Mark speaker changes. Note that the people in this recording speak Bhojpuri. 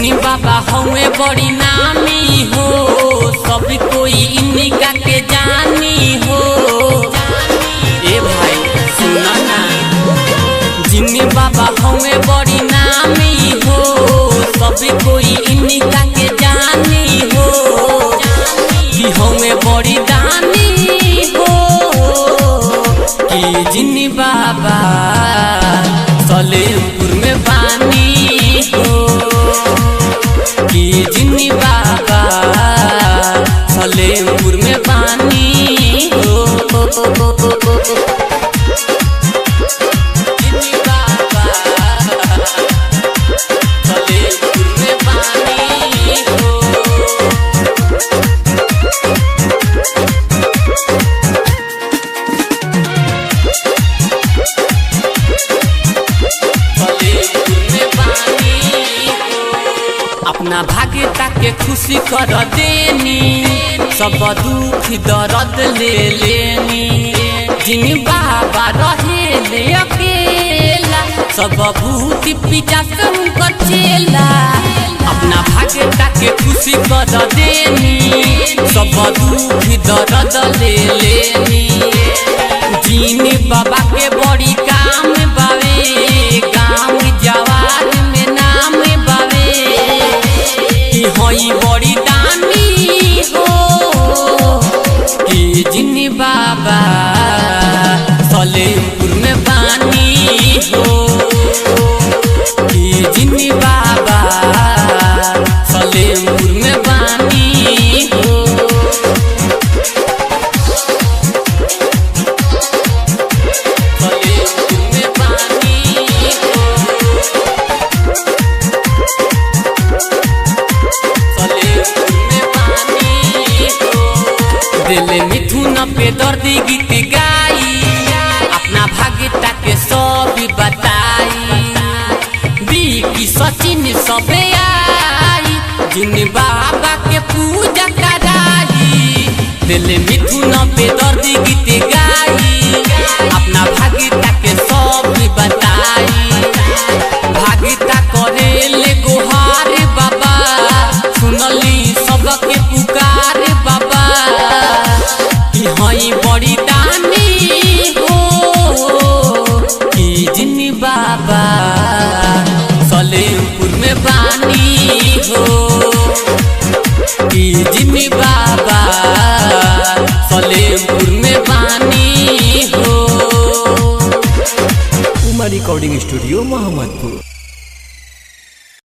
Speaker 1: जिन्नी बाबा हमें बड़ी नामी हो, सब कोई इनका के जानी हो। ए भाई सुना ना, जिन्नी बाबा हमें बड़ी नामी हो, सब कोई इनका के जानी हो। कि हमें बड़ी दानी हो, कि जिन्नी बाबा सलेमपुर में बानी हो, कि जिन्नी बाबा सलेमपुर में बानी हो। जिन्नी बाबा सलेमपुर में बानी हो। अपना भाग्यता के खुशी कर देनी, सब दुख दर्द ले लेनी। जिन बाबा रहे ले अकेला, सब भूत पिचा कर चेला। अपना भाग्यता के खुशी कर देनी, सब दुख दर्द ले लेनी। जिन बाबा के बड़ी काम बावे, गाँव जवार में नाम बावे। हई बड़ी दानी हो, कि जिन्नी बाबा सलेमपुर में बानी हो, कि जिन्नी बाबा सलेमपुर में बानी हो। सलेमपुर में बानी हो। दिल मिथुन पे दर्दी गीत गाई, अपना भाग्यता के सब बताई। बीकी सचिन सब आई, जिन बाबा के पूजा कराई। दिल मिथुन पे दर्दी गीत गाई, अपना भाग्यता के सब बताई। भाग्यता करे ले गोहार बाबा, सुनली सबके पुकार बाबा। हई बड़ी दानी हो, कि जिन्नी बाबा सलेमपुर में बानी हो, कि जिन्नी बाबा सलेमपुर में बानी हो।
Speaker 2: उमा रिकॉर्डिंग स्टूडियो मोहम्मदपुर।